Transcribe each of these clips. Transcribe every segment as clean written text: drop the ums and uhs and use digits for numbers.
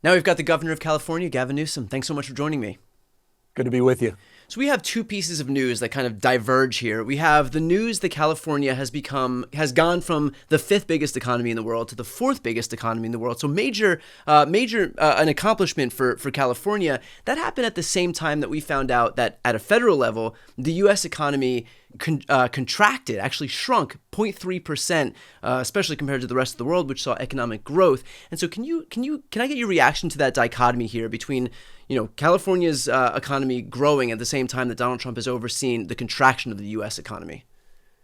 Now we've got the governor of California, Gavin Newsom. Thanks so much for joining me. Good to be with you. So we have two pieces of news that kind of diverge here. We have the news that California has gone from the fifth biggest economy in the world to the fourth biggest economy in the world. So major an accomplishment for California. That happened at the same time that we found out that at a federal level, the U.S. economy contracted, actually shrunk 0.3%, especially compared to the rest of the world, which saw economic growth. And so can I get your reaction to that dichotomy here between, California's economy growing at the same time that Donald Trump has overseen the contraction of the U.S. economy?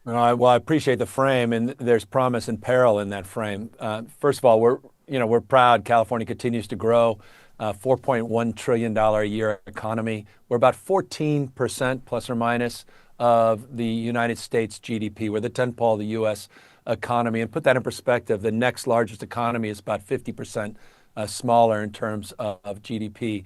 Well, I appreciate the frame, and there's promise and peril in that frame. First of all, we're proud. California continues to grow, $4.1 trillion a year economy. We're about 14% plus or minus of the United States GDP. We're the 10th of the U.S. economy. And put that in perspective, the next largest economy is about 50% smaller in terms of GDP.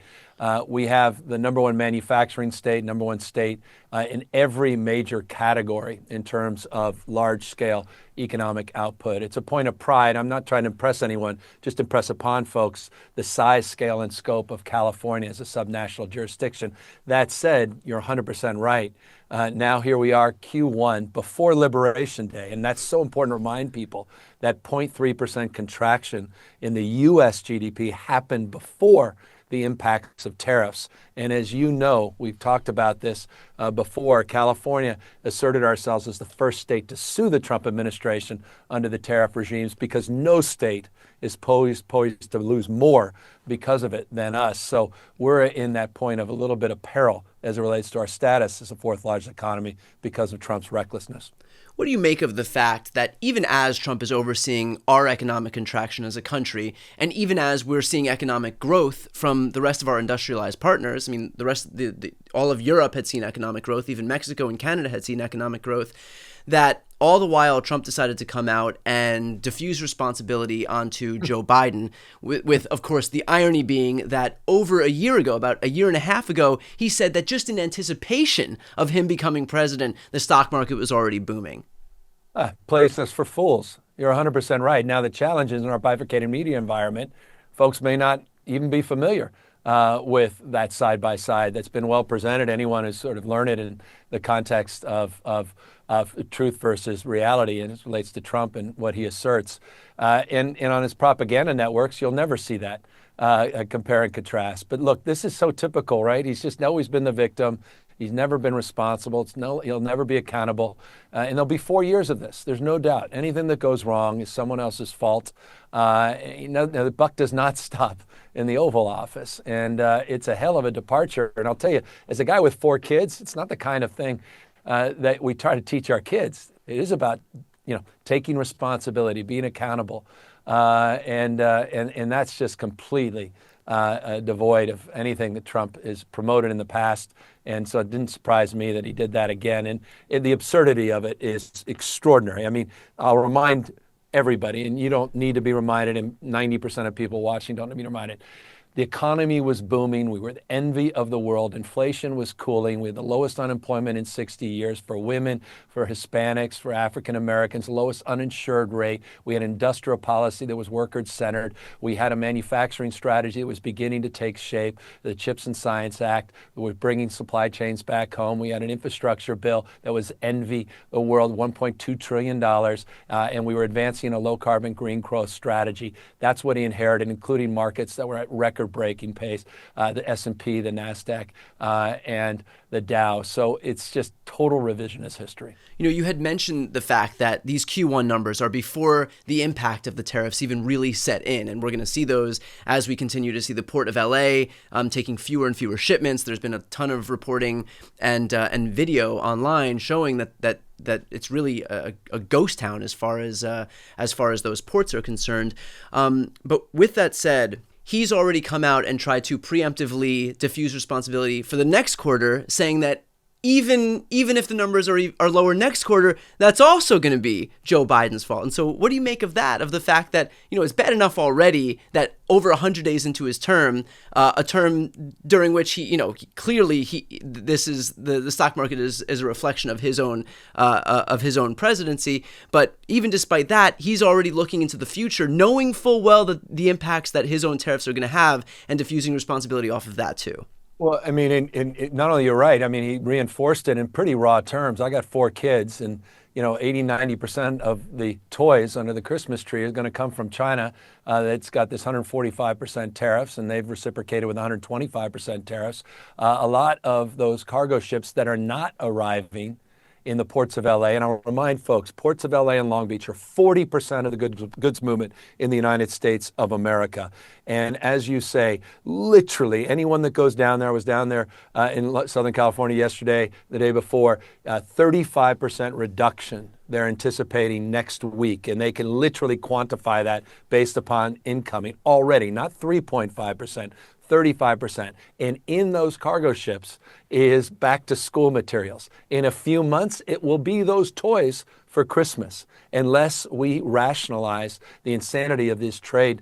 We have the number one manufacturing state, number one state in every major category in terms of large scale economic output. It's a point of pride. I'm not trying to impress anyone, just impress upon folks the size, scale, and scope of California as a subnational jurisdiction. That said, you're 100% right. Now here we are, Q1, before Liberation Day, and that's so important to remind people that 0.3% contraction in the U.S. GDP happened before the impacts of tariffs. And as you know, we've talked about this before, California asserted ourselves as the first state to sue the Trump administration under the tariff regimes because no state is poised to lose more because of it than us. So we're in that point of a little bit of peril as it relates to our status as the fourth largest economy because of Trump's recklessness. What do you make of the fact that even as Trump is overseeing our economic contraction as a country, and even as we're seeing economic growth from the rest of our industrialized partners, I mean, all of Europe had seen economic growth, even Mexico and Canada had seen economic growth, that all the while Trump decided to come out and diffuse responsibility onto Joe Biden, with, of course, the irony being that over a year ago, about a year and a half ago, he said that just in anticipation of him becoming president, the stock market was already booming. Plays us for fools. You're 100% right. Now, the challenges in our bifurcated media environment, folks may not even be familiar with that side-by-side that's been well presented. Anyone who's sort of learned it in the context of truth versus reality, and it relates to Trump and what he asserts. And on his propaganda networks, you'll never see that compare and contrast. But look, this is so typical, right? He's just always been the victim. He's never been responsible. He'll never be accountable. And there'll be 4 years of this. There's no doubt. Anything that goes wrong is someone else's fault. The buck does not stop in the Oval Office. And it's a hell of a departure. And I'll tell you, as a guy with 4 kids, it's not the kind of thing that we try to teach our kids. It is about, taking responsibility, being accountable. And that's just completely devoid of anything that Trump has promoted in the past. And so it didn't surprise me that he did that again. And the absurdity of it is extraordinary. I mean, I'll remind everybody, and you don't need to be reminded, and 90% of people watching don't need to be reminded. The economy was booming. We were the envy of the world. Inflation was cooling. We had the lowest unemployment in 60 years for women, for Hispanics, for African Americans, lowest uninsured rate. We had industrial policy that was worker-centered. We had a manufacturing strategy that was beginning to take shape. The CHIPS and Science Act was bringing supply chains back home. We had an infrastructure bill that was envy the world, $1.2 trillion. And we were advancing a low-carbon green growth strategy. That's what he inherited, including markets that were at record-breaking pace, the S&P, the NASDAQ, and the Dow. So it's just total revisionist history. You had mentioned the fact that these Q1 numbers are before the impact of the tariffs even really set in. And we're going to see those as we continue to see the Port of LA taking fewer and fewer shipments. There's been a ton of reporting and video online showing that it's really a ghost town as far as those ports are concerned. But with that said, he's already come out and tried to preemptively diffuse responsibility for the next quarter, saying that even if the numbers are lower next quarter, that's also going to be Joe Biden's fault. And so what do you make of that, of the fact that, it's bad enough already that over 100 days into his term, a term during which he this is the stock market is a reflection of his own presidency. But even despite that, he's already looking into the future, knowing full well the impacts that his own tariffs are going to have, and diffusing responsibility off of that too. Well, I mean, not only you're right, I mean, he reinforced it in pretty raw terms. I got 4 kids, and 80-90% of the toys under the Christmas tree is going to come from China. That's got this 145% tariffs, and they've reciprocated with 125% tariffs. A lot of those cargo ships that are not arriving in the ports of LA. And I'll remind folks, ports of LA and Long Beach are 40% of the goods movement in the United States of America. And as you say, literally anyone that goes down there, I was down there in Southern California yesterday, the day before, 35% reduction they're anticipating next week. And they can literally quantify that based upon incoming already, not 3.5%. 35%. And in those cargo ships is back to school materials. In a few months, it will be those toys for Christmas, unless we rationalize the insanity of these trade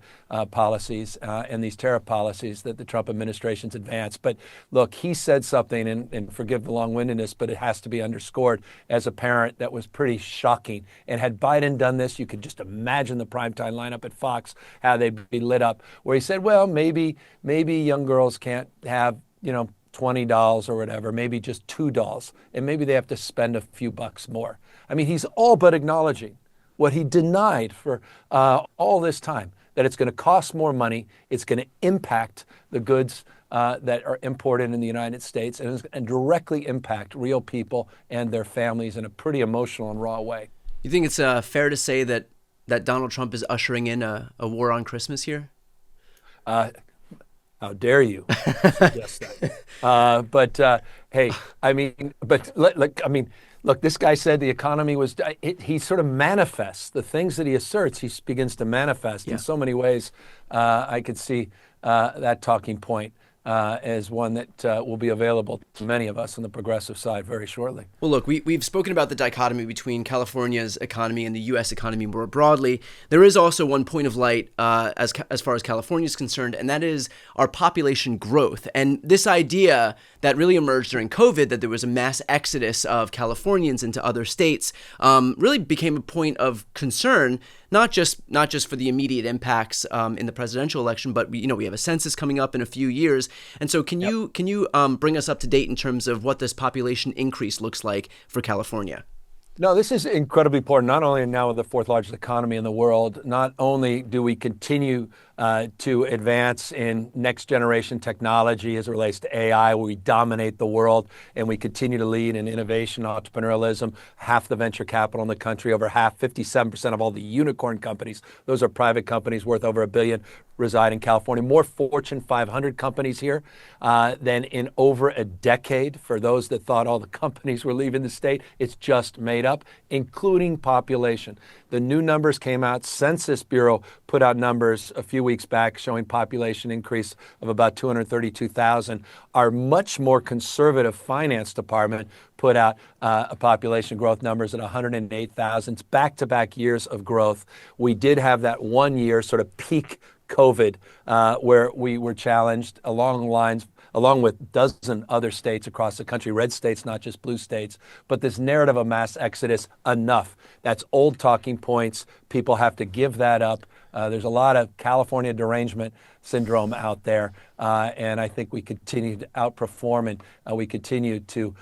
policies and these tariff policies that the Trump administration's advanced. But look, he said something, and forgive the long-windedness, but it has to be underscored as a parent, that was pretty shocking. And had Biden done this, you could just imagine the primetime lineup at Fox, how they'd be lit up, where he said, well, maybe young girls can't have, $20 or whatever, maybe just $2, and maybe they have to spend a few bucks more. I mean, he's all but acknowledging what he denied for all this time, that it's going to cost more money, it's going to impact the goods that are imported in the United States, and it's going to directly impact real people and their families in a pretty emotional and raw way. You think it's fair to say that Donald Trump is ushering in a war on Christmas here? How dare you suggest that? Hey, I mean, look, this guy said the economy was, he sort of manifests the things that he asserts, he begins to manifest in so many ways. I could see that talking point as one that will be available to many of us on the progressive side very shortly. Well, look, we've spoken about the dichotomy between California's economy and the U.S. economy more broadly. There is also one point of light as far as California is concerned, and that is our population growth. And this idea that really emerged during COVID, that there was a mass exodus of Californians into other states, really became a point of concern, not just for the immediate impacts in the presidential election, but we have a census coming up in a few years. And so can you bring us up to date in terms of what this population increase looks like for California? No, this is incredibly important, not only now with the 4th largest economy in the world, not only do we continue to advance in next generation technology as it relates to AI, where we dominate the world and we continue to lead in innovation, entrepreneurialism, half the venture capital in the country, over half, 57% of all the unicorn companies, those are private companies worth over $1 billion, reside in California. More Fortune 500 companies here than in over a decade. For those that thought all the companies were leaving the state, it's just made up, including population. The new numbers came out. Census Bureau put out numbers a few weeks back showing population increase of about 232,000. Our much more conservative finance department put out population growth numbers at 108,000. It's back-to-back years of growth. We did have that 1 year sort of peak COVID where we were challenged along with a dozen other states across the country, red states, not just blue states. But this narrative of mass exodus, enough. That's old talking points. People have to give that up. There's a lot of California derangement syndrome out there. And I think we continue to outperform, and we continue to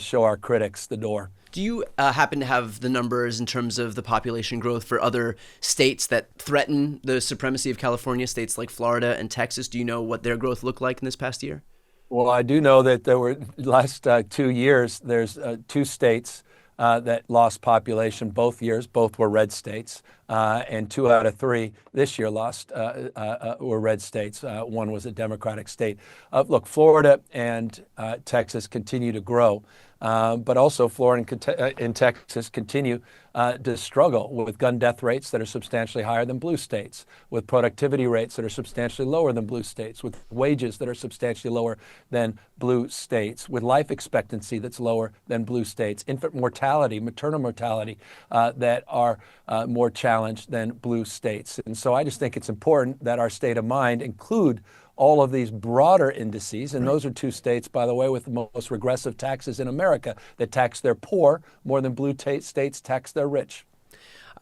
show our critics the door. Do you happen to have the numbers in terms of the population growth for other states that threaten the supremacy of California, states like Florida and Texas? Do you know what their growth looked like in this past year? Well, I do know that there were last 2 years, there's 2 states that lost population both years. Both were red states. and 2 out of 3 this year were red states. One was a Democratic state. Look, Florida and Texas continue to grow. But also Florida and Texas continue to struggle with gun death rates that are substantially higher than blue states, with productivity rates that are substantially lower than blue states, with wages that are substantially lower than blue states, with life expectancy that's lower than blue states, infant mortality, maternal mortality that are more challenged than blue states. And so I just think it's important that our state of mind include all of these broader indices. And those are 2 states, by the way, with the most regressive taxes in America that tax their poor more than blue states tax their rich.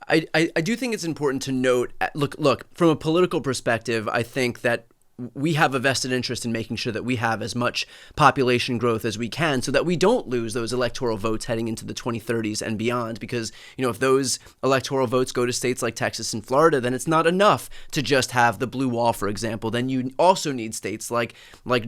I do think it's important to note, look, from a political perspective, I think that we have a vested interest in making sure that we have as much population growth as we can so that we don't lose those electoral votes heading into the 2030s and beyond. Because, if those electoral votes go to states like Texas and Florida, then it's not enough to just have the blue wall, for example. Then you also need states like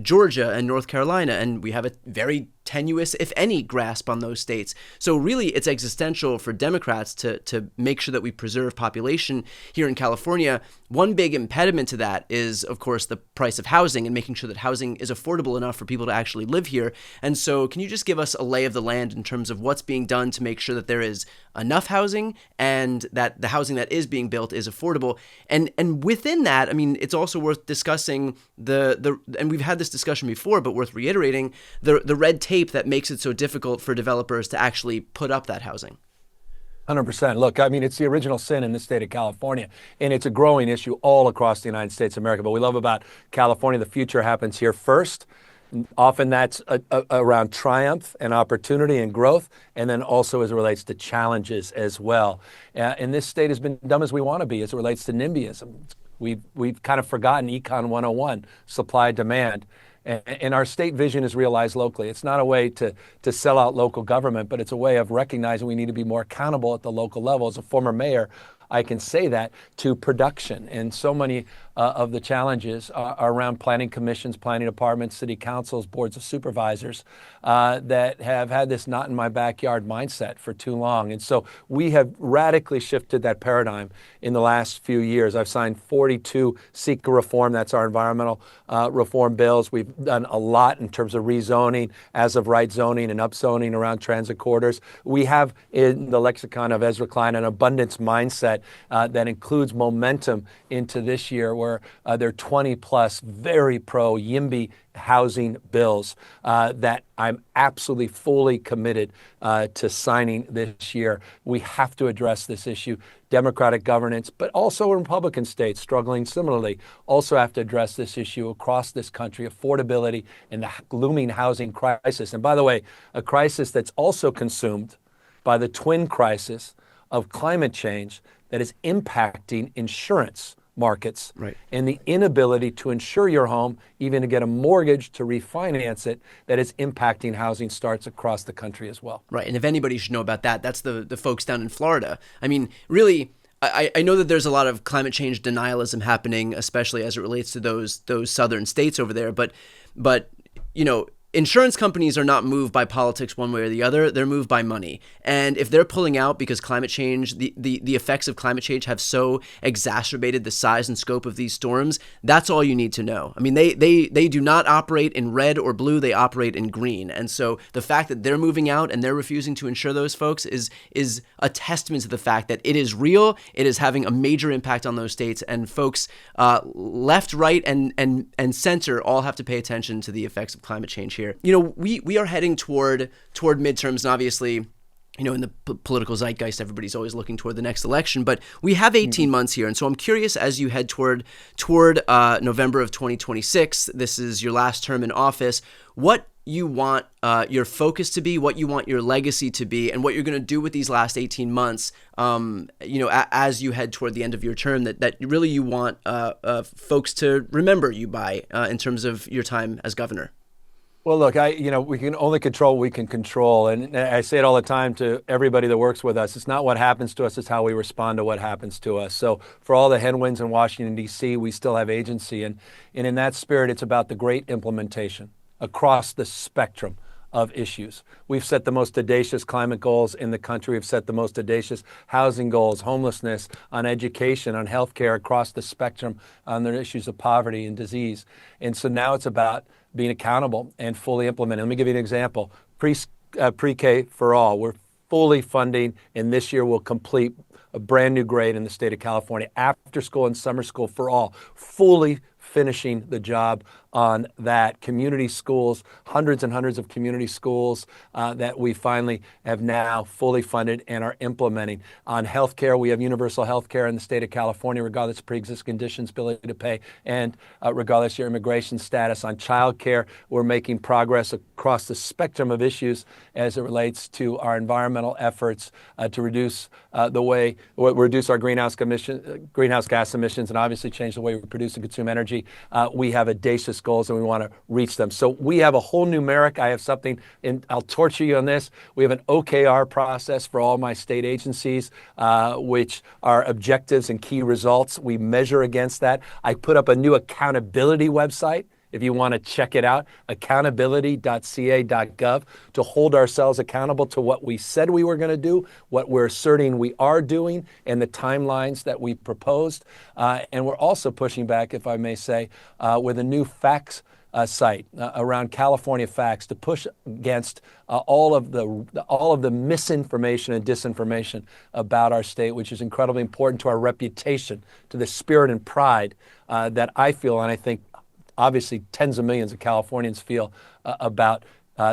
Georgia and North Carolina, and we have a very tenuous, if any, grasp on those states. So really, it's existential for Democrats to make sure that we preserve population here in California. One big impediment to that is, of course, the price of housing and making sure that housing is affordable enough for people to actually live here. And so can you just give us a lay of the land in terms of what's being done to make sure that there is enough housing and that the housing that is being built is affordable? And within that, I mean, it's also worth discussing and we've had this discussion before, but worth reiterating, the red tape that makes it so difficult for developers to actually put up that housing. 100%. Look, I mean, it's the original sin in the state of California, and it's a growing issue all across the United States of America. But we love about California, the future happens here first. Often that's around triumph and opportunity and growth, and then also as it relates to challenges as well. And this state has been dumb as we want to be as it relates to NIMBYism. We've kind of forgotten Econ 101, supply demand. And our state vision is realized locally. It's not a way to sell out local government, but it's a way of recognizing we need to be more accountable at the local level. As a former mayor, I can say that to production. And so many of the challenges are around planning commissions, planning departments, city councils, boards of supervisors that have had this not in my backyard mindset for too long. And so we have radically shifted that paradigm in the last few years. I've signed 42 SEQA reform, that's our environmental reform bills. We've done a lot in terms of rezoning, as of right zoning and upzoning around transit corridors. We have in the lexicon of Ezra Klein an abundance mindset that includes momentum into this year, where there are 20 plus very pro YIMBY housing bills that I'm absolutely fully committed to signing this year. We have to address this issue. Democratic governance, but also Republican states struggling similarly, also have to address this issue across this country, affordability and the looming housing crisis. And by the way, a crisis that's also consumed by the twin crisis of climate change that is impacting insurance markets, right, and the inability to insure your home, even to get a mortgage to refinance it, that is impacting housing starts across the country as well. Right. And if anybody should know about that, that's the folks down in Florida. I mean, really, I know that there's a lot of climate change denialism happening, especially as it relates to those southern states over there. But insurance companies are not moved by politics one way or the other. They're moved by money. And if they're pulling out because climate change, the effects of climate change have so exacerbated the size and scope of these storms, that's all you need to know. I mean, they do not operate in red or blue. They operate in green. And so the fact that they're moving out and they're refusing to insure those folks is a testament to the fact that it is real. It is having a major impact on those states. And folks left, right, and center all have to pay attention to the effects of climate change here. We are heading toward midterms, and obviously, in the political zeitgeist, everybody's always looking toward the next election. But we have 18 months here, and so I'm curious, as you head toward November of 2026, this is your last term in office, what you want your focus to be, what you want your legacy to be, and what you're going to do with these last 18 months, as you head toward the end of your term, that really you want folks to remember you by in terms of your time as governor. Well, look, we can only control what we can control. And I say it all the time to everybody that works with us. It's not what happens to us, it's how we respond to what happens to us. So for all the headwinds in Washington, D.C., we still have agency. And in that spirit, it's about the great implementation across the spectrum of issues. We've set the most audacious climate goals in the country. We've set the most audacious housing goals, homelessness, on education, on healthcare, across the spectrum, on the issues of poverty and disease. And so now it's about being accountable and fully implementing. Let me give you an example. Pre-K for all. We're fully funding, and this year we'll complete a brand new grade in the state of California, after school and summer school for all, fully finishing the job on that. Community schools, hundreds and hundreds of community schools that we finally have now fully funded and are implementing. On healthcare, we have universal healthcare in the state of California, regardless of pre-existing conditions, ability to pay, and regardless of your immigration status. On childcare, we're making progress across the spectrum of issues as it relates to our environmental efforts to reduce reduce our greenhouse gas emissions, and obviously change the way we produce and consume energy. We have audacious goals and we want to reach them. So we have a whole numeric. I have something, and I'll torture you on this. We have an OKR process for all my state agencies, which are objectives and key results. We measure against that. I put up a new accountability website, if you want to check it out, accountability.ca.gov, to hold ourselves accountable to what we said we were going to do, what we're asserting we are doing, and the timelines that we proposed. And we're also pushing back, if I may say, with a new facts site around California facts to push against all of the misinformation and disinformation about our state, which is incredibly important to our reputation, to the spirit and pride that I feel, and I think obviously tens of millions of Californians feel about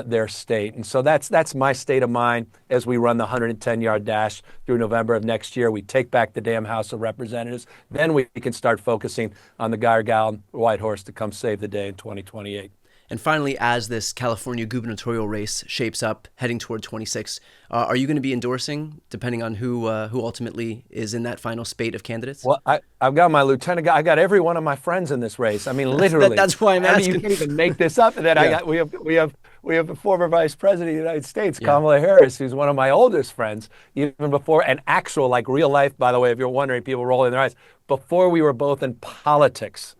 their state. And so that's my state of mind as we run the 110-yard dash through November of next year. We take back the damn House of Representatives. Then we can start focusing on the guy or gal on the white horse to come save the day in 2028. And finally, as this California gubernatorial race shapes up, heading toward 26, are you going to be endorsing, depending on who ultimately is in that final spate of candidates? Well, I've got my lieutenant. I got every one of my friends in this race. I mean, literally. That's why I'm asking. You can't even make this up. And then Yeah. we have the former Vice President of the United States, Kamala Harris, who's one of my oldest friends, even before, and actual, like real life, by the way, if you're wondering, people rolling their eyes, before we were both in politics.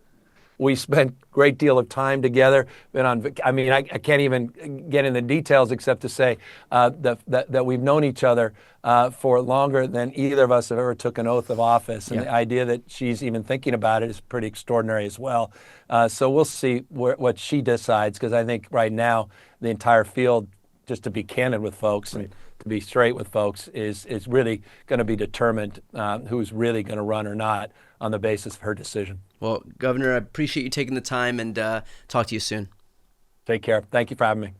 We spent a great deal of time together. I can't even get into details except to say that we've known each other for longer than either of us have ever took an oath of office. And the idea that she's even thinking about it is pretty extraordinary as well. So we'll see what she decides, because I think right now the entire field, just to be candid with folks and to be straight with folks, is really going to be determined who's really going to run or not on the basis of her decision. Well, Governor, I appreciate you taking the time, and talk to you soon. Take care. Thank you for having me.